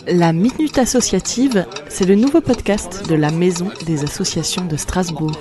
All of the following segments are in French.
La Minute Associative, c'est le nouveau podcast de la Maison des Associations de Strasbourg.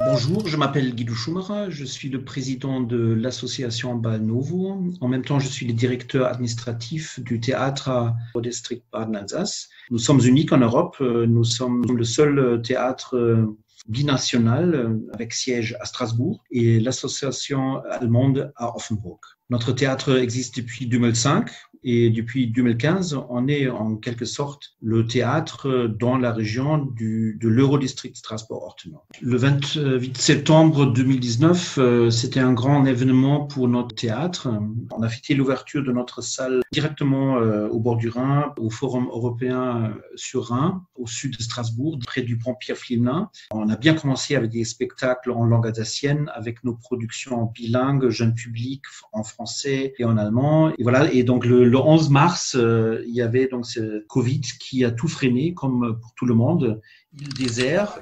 Bonjour, je m'appelle Guido Schumacher, je suis le président de l'association Bal Novo. En même temps, je suis le directeur administratif du théâtre au district Baden-Alsace. Nous sommes uniques en Europe, nous sommes le seul théâtre binational avec siège à Strasbourg et l'association allemande à Offenburg. Notre théâtre existe depuis 2005 et depuis 2015, on est en quelque sorte le théâtre dans la région de l'Eurodistrict Strasbourg-Ortenau. Le 28 septembre 2019, c'était un grand événement pour notre théâtre. On a fêté l'ouverture de notre salle directement au bord du Rhin, au Forum européen sur Rhin, au sud de Strasbourg, près du pont Pierre-Pflimlin. On a bien commencé avec des spectacles en langue alsacienne, avec nos productions bilingues, jeune public, en français et en allemand. Et voilà. Et donc le 11 mars, il y avait donc ce Covid qui a tout freiné, comme pour tout le monde. Il désert.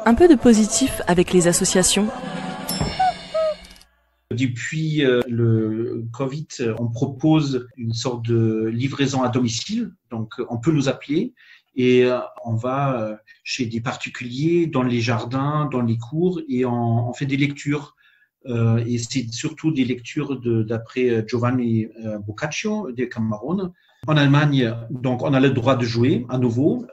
Un peu de positif avec les associations. Depuis le Covid, on propose une sorte de livraison à domicile. Donc, on peut nous appeler et on va chez des particuliers, dans les jardins, dans les cours et on fait des lectures. Et c'est surtout des lectures d'après Giovanni Boccaccio de Camarone. En Allemagne, donc, on a le droit de jouer à nouveau,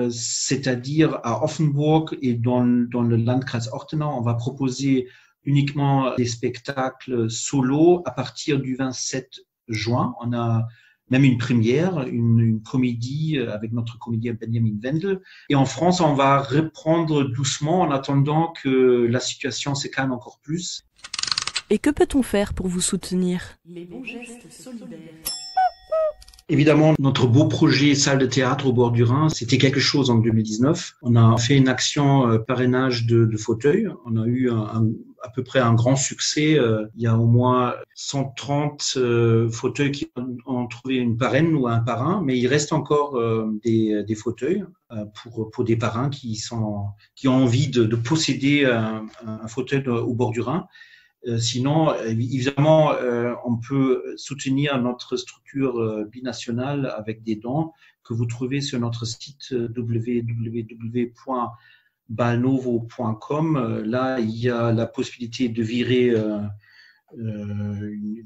c'est-à-dire à Offenburg et dans le Landkreis Ortenau, on va proposer uniquement des spectacles solo à partir du 27 juin. On a même une première, une comédie avec notre comédien Benjamin Wendel. Et en France, on va reprendre doucement en attendant que la situation se calme encore plus. Et que peut-on faire pour vous soutenir? Les bons gestes solidaires. Évidemment, notre beau projet salle de théâtre au bord du Rhin, c'était quelque chose en 2019. On a fait une action parrainage de fauteuils. On a eu à peu près un grand succès. Il y a au moins 130 fauteuils qui ont trouvé une parraine ou un parrain, mais il reste encore des fauteuils pour des parrains qui ont envie de posséder un fauteuil au bord du Rhin. Sinon, évidemment, on peut soutenir notre structure binationale avec des dons que vous trouvez sur notre site www.balnovo.com. Là, il y a la possibilité de virer une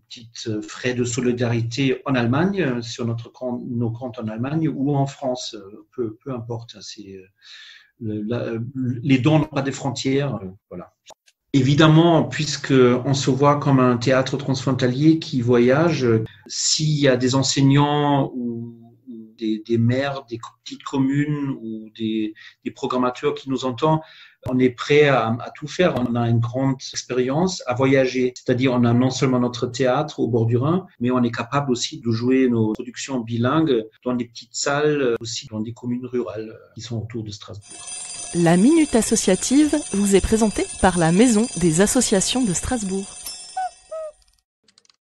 petite frais de solidarité en Allemagne, sur nos comptes en Allemagne ou en France, peu importe. Les dons n'ont pas de frontières, voilà. Évidemment, puisqu'on se voit comme un théâtre transfrontalier qui voyage, s'il y a des enseignants ou des maires, des petites communes ou des programmateurs qui nous entendent, on est prêt à tout faire. On a une grande expérience à voyager. C'est-à-dire, on a non seulement notre théâtre au bord du Rhin, mais on est capable aussi de jouer nos productions bilingues dans des petites salles, aussi dans des communes rurales qui sont autour de Strasbourg. La Minute Associative vous est présentée par la Maison des Associations de Strasbourg.